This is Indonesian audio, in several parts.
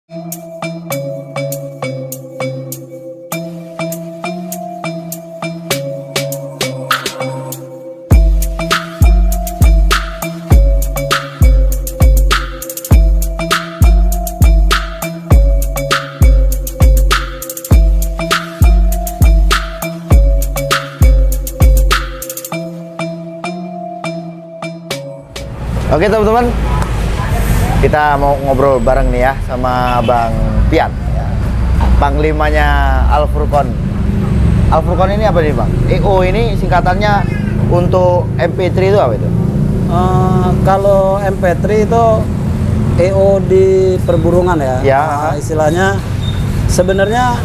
Oke teman-teman, kita mau ngobrol bareng nih ya sama Bang Pian ya. Panglimanya Al Furqon. Al Furqon ini apa nih Bang? EO ini singkatannya untuk MP3 itu apa itu? Kalau MP3 itu EO di perburungan ya. Ya. Istilahnya sebenarnya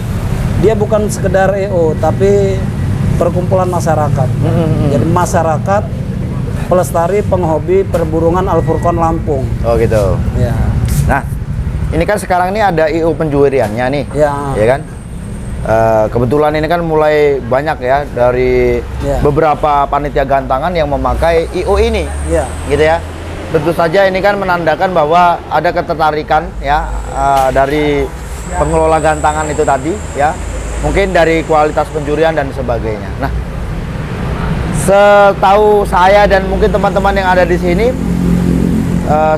dia bukan sekedar EO tapi perkumpulan masyarakat. Jadi masyarakat pelestari penghobi perburungan Al Furqon Lampung. Oh gitu. Ya. Nah, ini kan sekarang ini ada EO penjuriannya nih, ya kan? Kebetulan ini kan mulai banyak ya dari beberapa panitia gantangan yang memakai EO ini, gitu ya. Tentu saja ini kan menandakan bahwa ada ketertarikan ya dari pengelola gantangan itu tadi, ya. Mungkin dari kualitas penjurian dan sebagainya. Nah, setahu saya dan mungkin teman-teman yang ada di sini,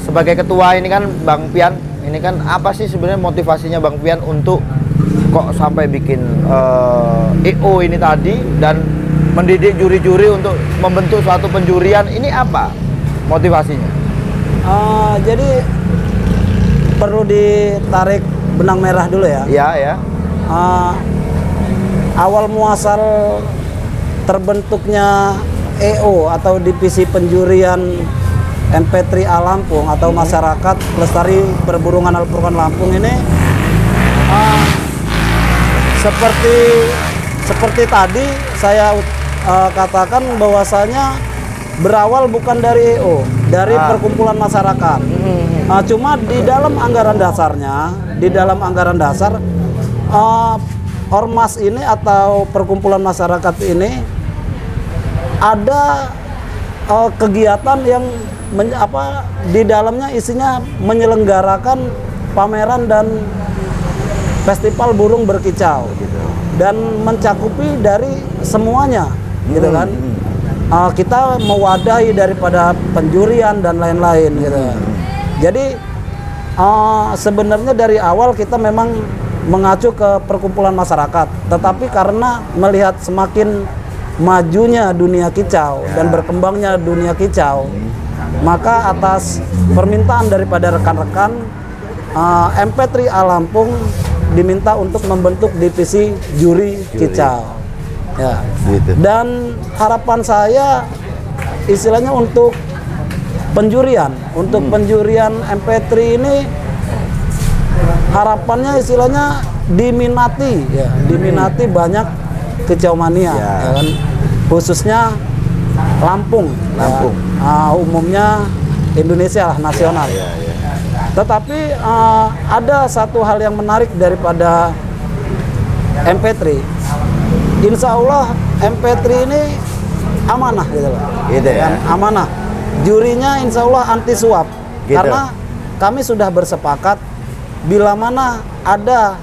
sebagai ketua ini kan Bang Pian, ini kan apa sih sebenarnya motivasinya Bang Pian untuk kok sampai bikin EO ini tadi dan mendidik juri-juri untuk membentuk suatu penjurian, ini apa motivasinya? Jadi perlu ditarik benang merah dulu ya. Iya ya. Awal muasal terbentuknya EO atau divisi penjurian MP3 A Lampung atau masyarakat pelestari perburungan Al Furqon Lampung ini seperti tadi saya katakan bahwasanya berawal bukan dari EO, dari perkumpulan masyarakat. Cuma di dalam anggaran dasar ormas ini atau perkumpulan masyarakat ini ada kegiatan yang di dalamnya isinya menyelenggarakan pameran dan festival burung berkicau dan mencakupi dari semuanya, gitu kan. Kita mewadahi daripada penjurian dan lain-lain gitu. Jadi sebenarnya dari awal kita memang mengacu ke perkumpulan masyarakat, tetapi karena melihat semakin majunya dunia kicau dan berkembangnya dunia kicau, maka atas permintaan daripada rekan-rekan, MP3 A Lampung diminta untuk membentuk divisi juri kicau. Ya. Gitu. Dan harapan saya istilahnya untuk penjurian MP3 ini harapannya istilahnya diminati banyak kicau mania, ya kan? Khususnya Lampung. Umumnya Indonesia lah, nasional. Tetapi ada satu hal yang menarik daripada MP3. Insya Allah MP3 ini amanah gitu loh. Gitu ya. Amanah. Jurinya insya Allah anti suap. Gitu. Karena kami sudah bersepakat bila mana ada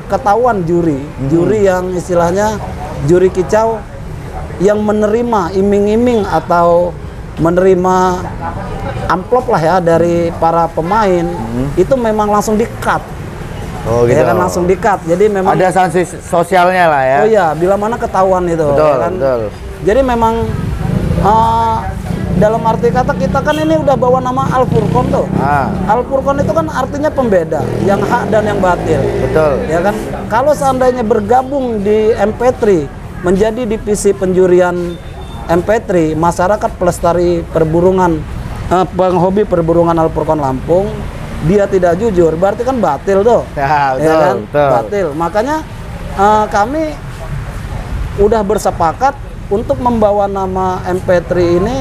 ketahuan juri yang istilahnya juri kicau yang menerima iming-iming atau menerima amplop lah ya dari para pemain, itu memang langsung di-cut. Oh gitu. Ya kan, langsung di-cut. Jadi memang ada sanksi sosialnya lah ya. Oh iya, bila mana ketahuan itu. Betul, ya kan? betul. Jadi memang dalam arti kata kita kan ini udah bawa nama Al Furqon tuh. Al Furqon itu kan artinya pembeda, yang hak dan yang batil. Betul. Ya kan? Kalau seandainya bergabung di MP3 menjadi divisi penjurian MP3, masyarakat pelestari perburungan, penghobi perburungan Al Furqon Lampung, dia tidak jujur, berarti kan batil tuh. Ya, betul, ya kan? betul. Batil. Makanya kami udah bersepakat untuk membawa nama MP3 ini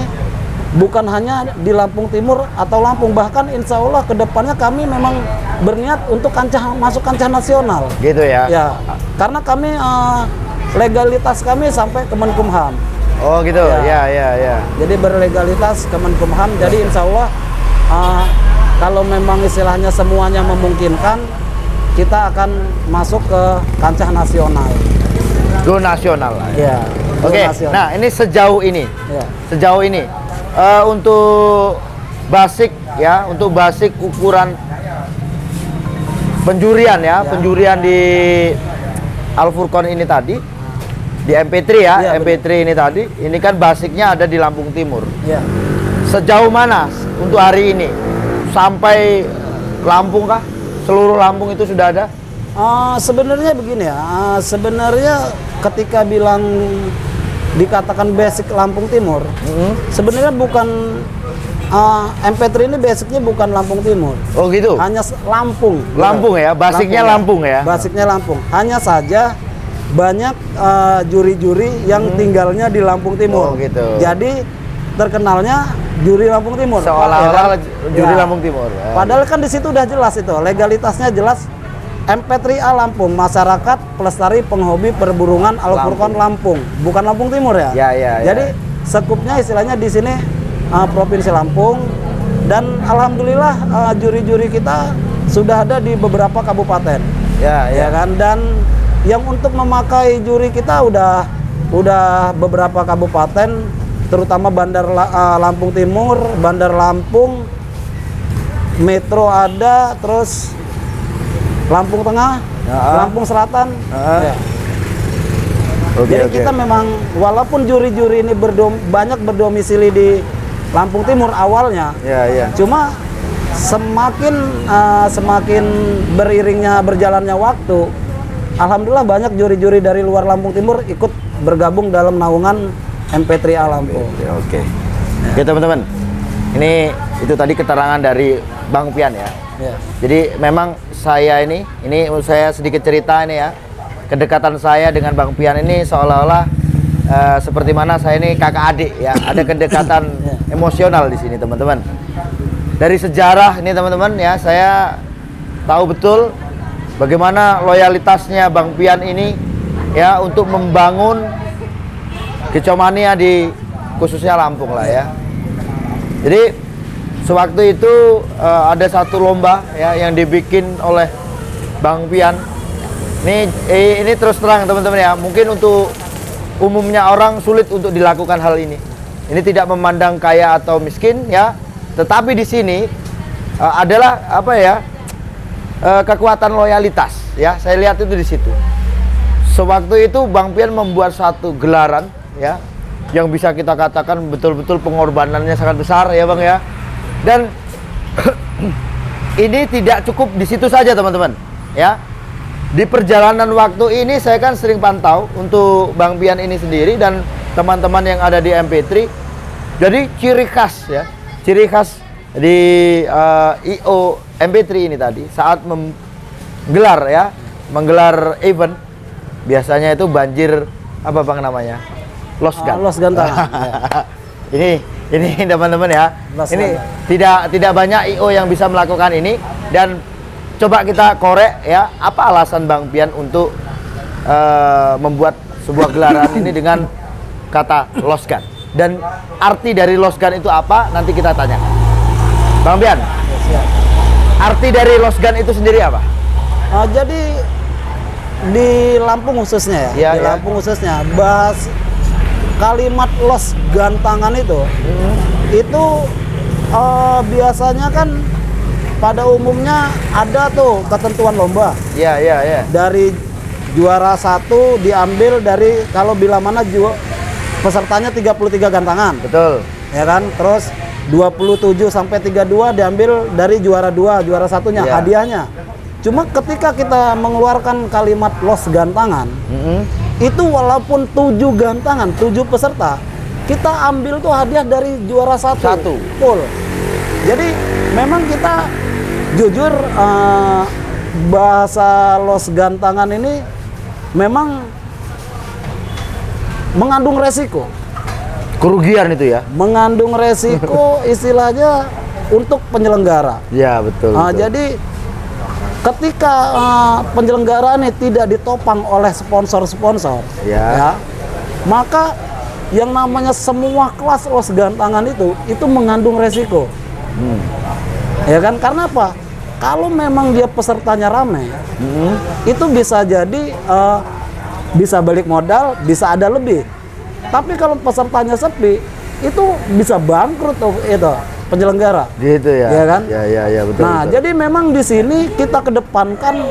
bukan hanya di Lampung Timur atau Lampung, bahkan insya Allah kedepannya kami memang berniat untuk masuk kancah nasional. Gitu ya? Ya, karena kami legalitas kami sampai Kemenkumham. Oh gitu, ya. Jadi berlegalitas Kemenkumham, jadi insya Allah kalau memang istilahnya semuanya memungkinkan, kita akan masuk ke kancah nasional. Go nasional lah. Ya. Oke. Nah, ini sejauh ini. Ya. Sejauh ini untuk basic ya, untuk basic ukuran penjurian ya, penjurian di Al Furqon ini tadi, di MP3 ya, MP3 ini tadi, ini kan basicnya ada di Lampung Timur. Ya. Sejauh mana untuk hari ini? Sampai Lampung kah? Seluruh Lampung itu sudah ada? Sebenarnya begini ya, sebenarnya ketika bilang dikatakan basic Lampung Timur, sebenarnya bukan MP3 ini basicnya bukan Lampung Timur. Oh gitu? Hanya Lampung. Lampung ya, basicnya Lampung ya? Basicnya Lampung. Hanya saja banyak juri-juri yang tinggalnya di Lampung Timur. Oh gitu. Jadi terkenalnya juri Lampung Timur. Seolah-olah juri Lampung Timur. Padahal kan di situ udah jelas itu, legalitasnya jelas. MP3A Lampung, masyarakat pelestari penghobi perburungan Al Furqon Lampung, bukan Lampung Timur ya. Jadi sekupnya istilahnya di sini Provinsi Lampung, dan alhamdulillah juri-juri kita sudah ada di beberapa kabupaten. Ya kan, dan yang untuk memakai juri kita udah beberapa kabupaten, terutama Bandar Lampung Timur, Bandar Lampung, Metro ada, terus Lampung Tengah, Lampung Selatan. Ya. Jadi kita memang walaupun juri-juri ini banyak berdomisili di Lampung Timur awalnya, cuma semakin beriringnya berjalannya waktu, alhamdulillah banyak juri-juri dari luar Lampung Timur ikut bergabung dalam naungan MP3A Lampung. Oke teman-teman, ini itu tadi keterangan dari Bang Pian ya. Jadi memang saya ini saya sedikit cerita ini ya, kedekatan saya dengan Bang Pian ini seolah-olah seperti mana saya ini kakak adik ya, ada kedekatan emosional di sini teman-teman. Dari sejarah ini teman-teman ya, saya tahu betul bagaimana loyalitasnya Bang Pian ini ya untuk membangun Kicomania di khususnya Lampung lah ya. Jadi sewaktu itu ada satu lomba ya yang dibikin oleh Bang Pian. Ini terus terang teman-teman ya, mungkin untuk umumnya orang sulit untuk dilakukan hal ini. Ini tidak memandang kaya atau miskin ya, tetapi di sini adalah apa ya, kekuatan loyalitas ya. Saya lihat itu di situ. Sewaktu itu Bang Pian membuat satu gelaran ya, yang bisa kita katakan betul-betul pengorbanannya sangat besar ya Bang ya. Dan ini tidak cukup di situ saja teman-teman ya. Di perjalanan waktu ini saya kan sering pantau untuk Bang Pian ini sendiri dan teman-teman yang ada di MP3. Jadi ciri khas ya, ciri khas di IO MP3 ini tadi saat menggelar event, biasanya itu banjir apa Bang namanya? Losgan. Losgan tanah. Ini teman-teman ya, ini tidak banyak IO yang bisa melakukan ini. Dan coba kita korek ya, apa alasan Bang Pian untuk membuat sebuah gelaran ini dengan kata losgan, dan arti dari losgan itu apa, nanti kita tanya Bang Pian. Arti dari losgan itu sendiri apa? Jadi di Lampung khususnya ya, di Lampung khususnya bahas kalimat los gantangan itu biasanya kan pada umumnya ada tuh ketentuan lomba. Dari juara 1 diambil dari, kalau bila mana pesertanya 33 gantangan. Betul. Ya kan? Terus 27 sampai 32 diambil dari juara 2, juara satunya, hadiahnya. Cuma ketika kita mengeluarkan kalimat los gantangan, itu walaupun 7 gantangan, 7 peserta, kita ambil tuh hadiah dari juara 1. Full. Jadi memang kita jujur bahasa los gantangan ini memang mengandung resiko. Kerugian itu ya? Mengandung resiko istilahnya untuk penyelenggara. Ya betul. Jadi ketika penyelenggara ini tidak ditopang oleh sponsor-sponsor, ya, maka yang namanya semua kelas los gantangan itu mengandung resiko. Ya kan? Karena apa? kalau memang dia pesertanya rame, itu bisa jadi bisa balik modal, bisa ada lebih. Tapi kalau pesertanya sepi, itu bisa bangkrut tuh itu penyelenggara. Gitu ya. Ya kan? Ya, betul. Nah, betul. jadi memang di sini kita kedepankan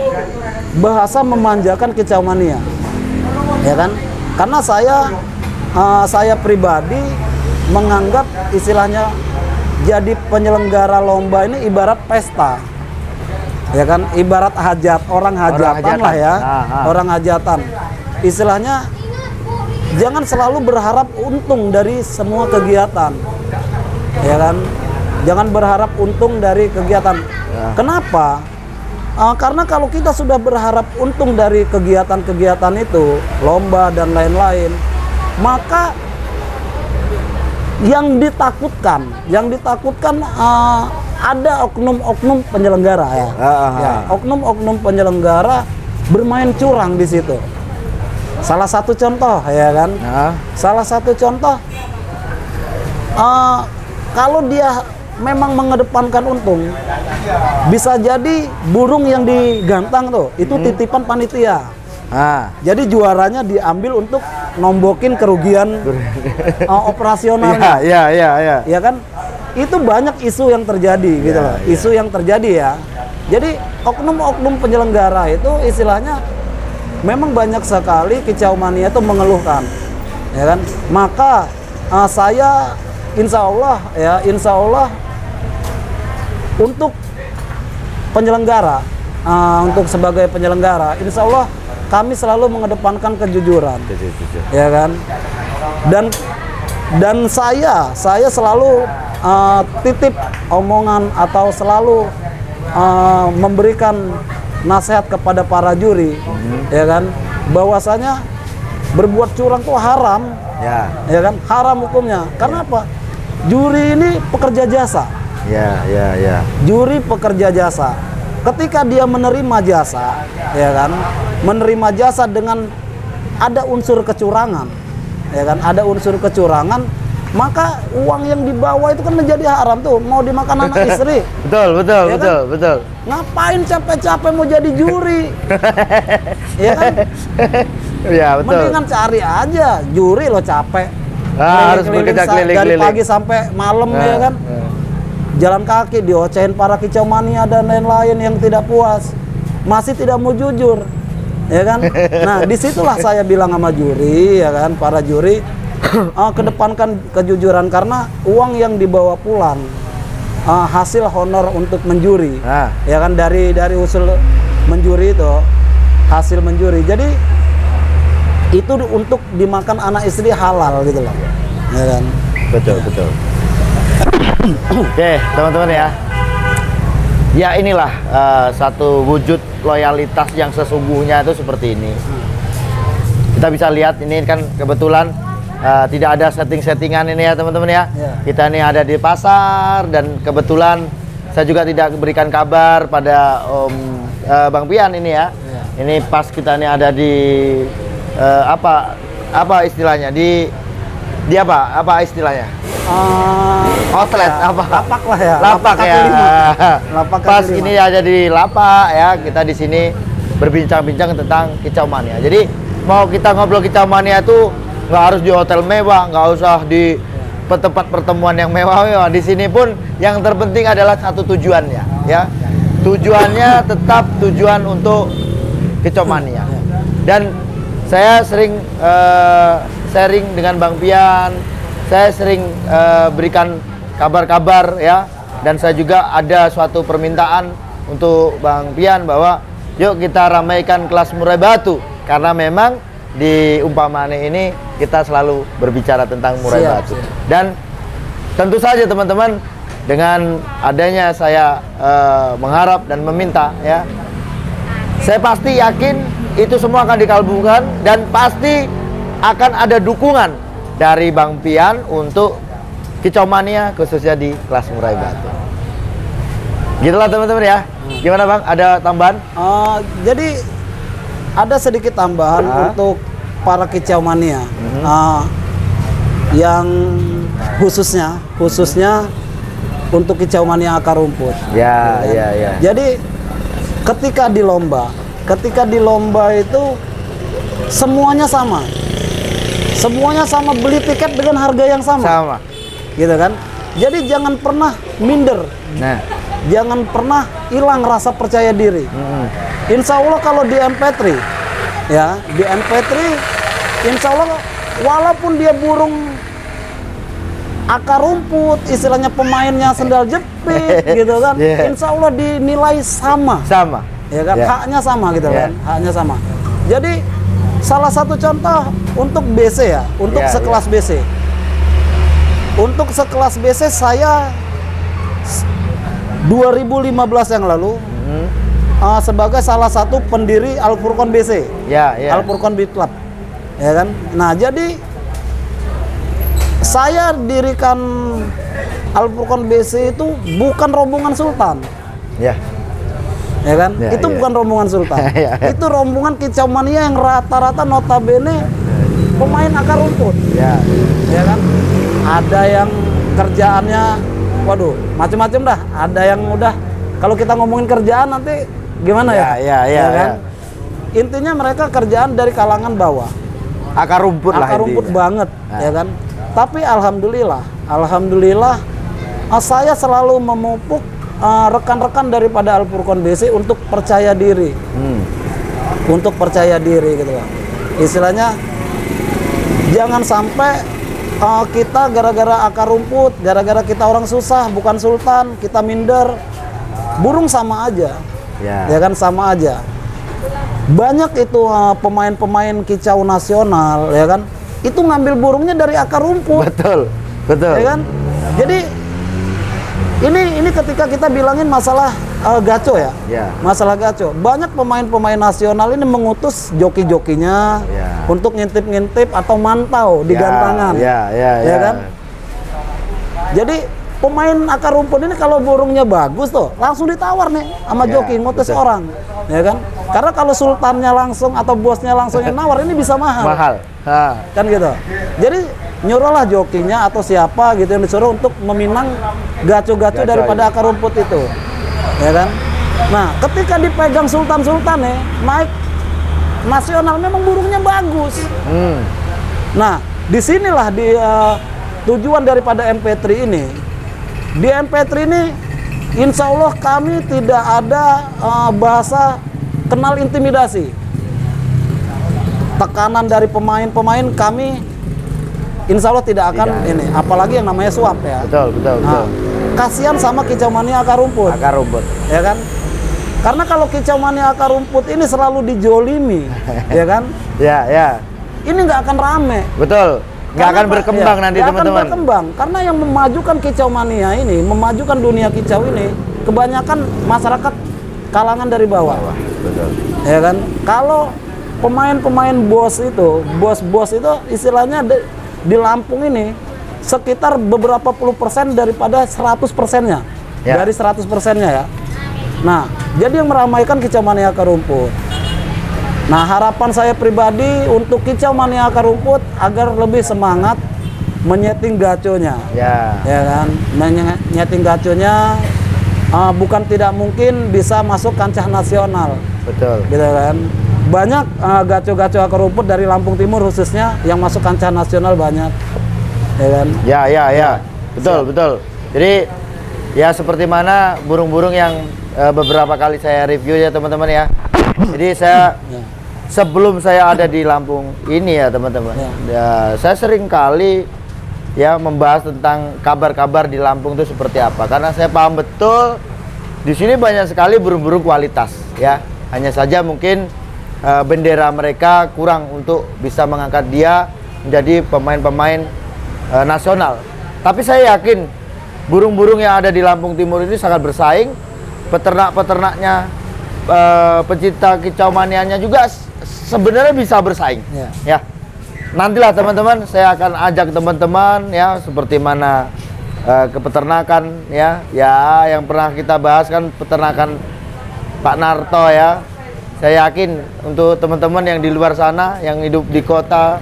bahasa memanjakan kicau mania. Ya kan? Karena saya pribadi menganggap istilahnya jadi penyelenggara lomba ini ibarat pesta. Ya kan? Ibarat orang hajatan lah ya. Orang hajatan. Istilahnya jangan selalu berharap untung dari semua kegiatan. Ya kan? Jangan berharap untung dari kegiatan. Kenapa? Karena kalau kita sudah berharap untung dari kegiatan-kegiatan itu, lomba dan lain-lain, maka yang ditakutkan ada oknum-oknum penyelenggara ya. Oknum-oknum penyelenggara bermain curang di situ. Salah satu contoh ya kan. Salah satu contoh kalau dia memang mengedepankan untung, bisa jadi burung yang digantang tuh itu titipan panitia. Jadi juaranya diambil untuk nombokin kerugian operasionalnya. Ya kan? Itu banyak isu yang terjadi gitu loh. Isu yang terjadi ya. Jadi oknum-oknum penyelenggara itu istilahnya memang banyak sekali kicau mania itu mengeluhkan. Ya kan? Maka saya insya Allah untuk penyelenggara, untuk sebagai penyelenggara, insya Allah kami selalu mengedepankan kejujuran, ya kan? Dan saya selalu titip omongan atau selalu memberikan nasihat kepada para juri, ya kan? Bahwasanya berbuat curang itu haram, ya kan? Haram hukumnya. Karena apa? Juri ini pekerja jasa. Juri pekerja jasa. Ketika dia menerima jasa, ya kan, menerima jasa dengan ada unsur kecurangan, ya kan, ada unsur kecurangan, maka uang yang dibawa itu kan menjadi haram tuh, mau dimakan anak istri. Betul. Ngapain capek-capek mau jadi juri? Ya kan? Ya betul. Mendingan cari aja juri lo capek. Harus bekerja keliling-keliling dari pagi sampai malam ya kan. Jalan kaki diocehin para kicau mania dan lain-lain yang tidak puas, masih tidak mau jujur, ya kan? Nah disitulah saya bilang sama juri, ya kan, para juri, kedepankan kejujuran karena uang yang dibawa pulang hasil honor untuk menjuri, ya kan, dari usul menjuri itu hasil menjuri, jadi itu untuk dimakan anak istri halal gitu loh, ya kan? Betul. Oke, teman-teman ya. Ya inilah satu wujud loyalitas yang sesungguhnya itu seperti ini. Kita bisa lihat ini kan kebetulan tidak ada setting-settingan ini ya teman-teman ya. Kita ini ada di pasar dan kebetulan saya juga tidak berikan kabar pada Bang Pian ini ya. Ini pas kita ini ada di apa istilahnya di apa istilahnya? Outlet apa? Lapak lah ya. Lapak ya. Lapak pas ini ada di lapak ya. Kita di sini berbincang-bincang tentang kicau mania. Jadi mau kita ngobrol kicau mania itu nggak harus di hotel mewah, nggak usah di tempat pertemuan yang mewah-mewah. Di sini pun yang terpenting adalah satu tujuannya, ya. Tujuannya tetap tujuan untuk kicau mania. Dan saya sering sharing dengan Bang Pian. Saya sering berikan kabar-kabar ya, dan saya juga ada suatu permintaan untuk Bang Pian bahwa yuk kita ramaikan kelas murai batu karena memang di Umpamane ini kita selalu berbicara tentang murai batu. Dan tentu saja teman-teman dengan adanya saya mengharap dan meminta ya, saya pasti yakin itu semua akan dikabulkan dan pasti akan ada dukungan dari Bang Pian untuk kicau mania khususnya di kelas murai batu. Gitulah teman-teman ya. Gimana Bang? Ada tambahan? Jadi ada sedikit tambahan untuk para kicau mania yang khususnya untuk kicau mania akar rumput. Ya, ya. Jadi ketika di lomba itu semuanya sama. Semuanya sama, beli tiket dengan harga yang sama. Sama. Gitu kan? Jadi jangan pernah minder. Nah, Jangan pernah hilang rasa percaya diri. Insya Allah kalau di MP3, ya di MP3, insya Allah walaupun dia burung akar rumput, istilahnya pemainnya sendal jepit, gitu kan, insya Allah dinilai sama. Sama. Ya kan, haknya sama gitu kan, haknya sama. Jadi salah satu contoh untuk BC ya, untuk sekelas BC. Untuk sekelas BC saya 2015 yang lalu sebagai salah satu pendiri Al Furqon BC, Al Furqon Beat Club, ya kan. Nah jadi saya dirikan Al Furqon BC itu bukan rombongan sultan, ya kan. Itu bukan rombongan sultan, itu rombongan kicau mania yang rata-rata notabene pemain akar rumput, ya kan. Ada yang kerjaannya waduh, macam-macam dah. Ada yang udah, kalau kita ngomongin kerjaan nanti gimana ya? Ya kan? Intinya mereka kerjaan dari kalangan bawah. Akar rumput lah. Akar rumput banget, ya kan? Tapi alhamdulillah saya selalu memupuk rekan-rekan daripada Al Furqon BC untuk percaya diri. Untuk percaya diri gitu kan. Istilahnya jangan sampai kita gara-gara akar rumput, gara-gara kita orang susah, bukan sultan, kita minder. Burung sama aja, ya kan, sama aja. Banyak itu pemain-pemain kicau nasional, ya kan, itu ngambil burungnya dari akar rumput. Betul. Ya kan. Jadi ini ketika kita bilangin masalah gaco ya, masalah gaco. Banyak pemain-pemain nasional ini mengutus joki-jokinya untuk ngintip-ngintip atau mantau di gantangan, ya kan. Jadi pemain akar rumput ini kalau burungnya bagus tuh langsung ditawar nih sama joki, ngutus orang, ya kan. Karena kalau sultannya langsung atau bosnya langsung yang nawar ini bisa mahal. Kan gitu. Jadi nyuruhlah jokinya atau siapa gitu yang disuruh untuk meminang gaco-gaco daripada akar rumput itu, ya kan. Nah ketika dipegang sultan-sultan naik nasional memang burungnya bagus. Nah disinilah tujuan daripada MP3 ini. Di MP3 ini insya Allah kami tidak ada bahasa kenal intimidasi, tekanan dari pemain-pemain kami insya Allah tidak akan ini, apalagi yang namanya suap ya. Betul. Kasihan sama kicau mania akar rumput. Ya kan? Karena kalau kicau mania akar rumput ini selalu dijolimi, ya kan? Ini nggak akan rame. Betul. Nggak akan berkembang nanti teman-teman. Nggak akan berkembang karena yang memajukan kicau mania ini, memajukan dunia kicau ini, kebanyakan masyarakat kalangan dari bawah. Betul. Ya kan? Kalau pemain-pemain bos itu istilahnya di Lampung ini sekitar beberapa puluh persen daripada 100%-nya. Dari 100%-nya ya. Nah, jadi yang meramaikan kicau mania akar rumput. Nah, harapan saya pribadi untuk kicau mania akar rumput agar lebih semangat menyeting gaconya. Ya kan? Menyeting gaconya bukan tidak mungkin bisa masuk kancah nasional. Betul. Gitu kan? Banyak gaco-gaco akar rumput dari Lampung Timur khususnya yang masuk kancah nasional banyak, ya kan? Ya. Betul. Jadi ya seperti mana burung-burung yang beberapa kali saya review ya teman-teman ya. Jadi saya sebelum saya ada di Lampung ini ya teman-teman, saya sering kali ya membahas tentang kabar-kabar di Lampung itu seperti apa. Karena saya paham betul di sini banyak sekali burung-burung kualitas ya. Hanya saja mungkin bendera mereka kurang untuk bisa mengangkat dia menjadi pemain-pemain nasional. Tapi saya yakin burung-burung yang ada di Lampung Timur ini sangat bersaing. Peternak-peternaknya, pecinta kicau manianya juga sebenarnya bisa bersaing. Ya. Nantilah teman-teman, saya akan ajak teman-teman ya seperti mana kepeternakan ya yang pernah kita bahas kan peternakan Pak Narto ya. Saya yakin untuk teman-teman yang di luar sana, yang hidup di kota,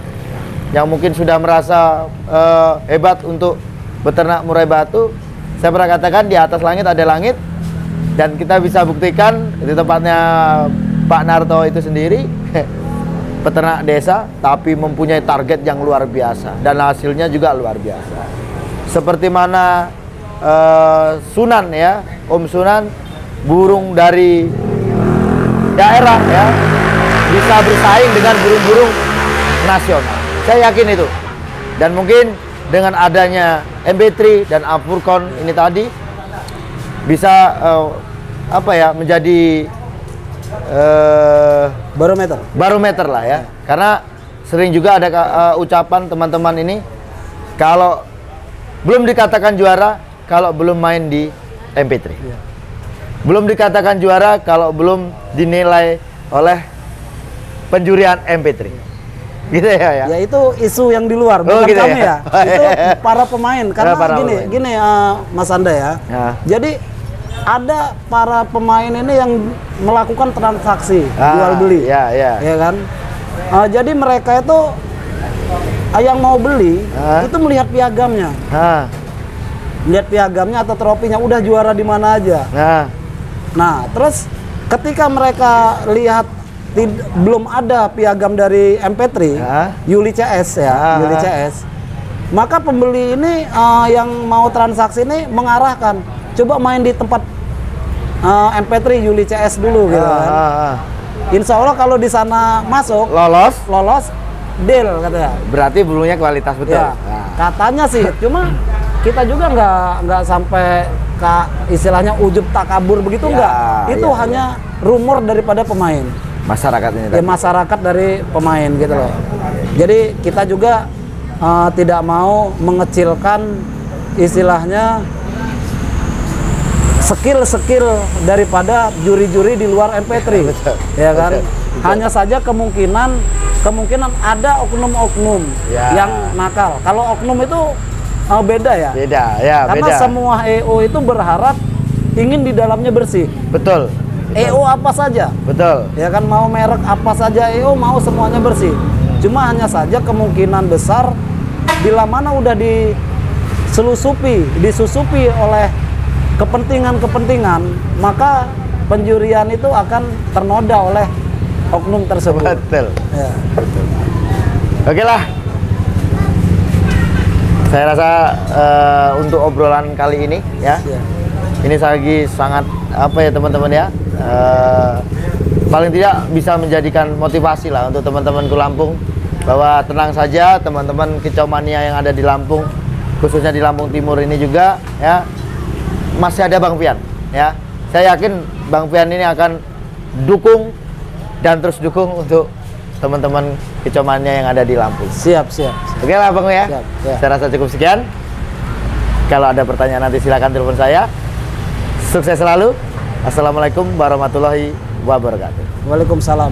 yang mungkin sudah merasa hebat untuk beternak murai batu, saya pernah katakan di atas langit ada langit, dan kita bisa buktikan di tempatnya Pak Narto itu sendiri peternak desa, tapi mempunyai target yang luar biasa dan hasilnya juga luar biasa. Seperti mana Sunan ya, Om Sunan, burung dari daerah ya, bisa bersaing dengan burung-burung nasional. Saya yakin itu. Dan mungkin dengan adanya MP3 dan Apurkon ini tadi bisa menjadi barometer lah ya. Karena sering juga ada ucapan teman-teman ini, kalau belum dikatakan juara kalau belum main di MP3. Belum dikatakan juara kalau belum dinilai oleh penjurian MP3. Gitu ya. Ya itu isu yang di luar, bukan gitu kami ya. Itu para pemain. Karena gini Mas Anda ya. Jadi ada para pemain ini yang melakukan transaksi jual beli, ya kan. Jadi mereka itu yang mau beli itu melihat piagamnya, lihat piagamnya atau trofinya, udah juara di mana aja. Nah, terus ketika mereka lihat belum ada piagam dari MP3, Yuli CS ya, Yuli CS, maka pembeli ini yang mau transaksi ini mengarahkan, coba main di tempat MP3 Yuli CS dulu gitu kan. Insya Allah kalau di sana masuk lolos deal katanya. Berarti bulunya kualitas betul. Ya, katanya sih, cuma kita juga nggak sampai istilahnya ujub takabur begitu, nggak. Itu hanya rumor daripada pemain. Masyarakat ini. Ya, masyarakat dari pemain gitu loh. Jadi kita juga tidak mau mengecilkan istilahnya skill daripada juri-juri di luar MP3, ya kan. Hanya saja kemungkinan ada oknum-oknum yang nakal. Kalau oknum itu beda ya. Karena semua EO itu berharap ingin di dalamnya bersih. Betul. EO apa saja. Betul. Ya kan, mau merek apa saja EO mau semuanya bersih. Cuma hanya saja kemungkinan besar bila mana udah disusupi oleh kepentingan, maka penjurian itu akan ternoda oleh oknum tersebut. Betul. Ya. Betul. Oke lah. Saya rasa untuk obrolan kali ini ya, ini lagi sangat teman-teman ya, paling tidak bisa menjadikan motivasi lah untuk teman-temanku Lampung, bahwa tenang saja teman-teman kicau mania yang ada di Lampung, khususnya di Lampung Timur ini juga ya, masih ada Bang Pian ya. Saya yakin Bang Pian ini akan dukung dan terus dukung untuk teman-teman kicau mania yang ada di Lampung. Siap. Oke lah Bang ya. Siap. Saya rasa cukup sekian. Kalau ada pertanyaan nanti silakan telepon saya. Sukses selalu. Assalamualaikum warahmatullahi wabarakatuh. Waalaikumsalam.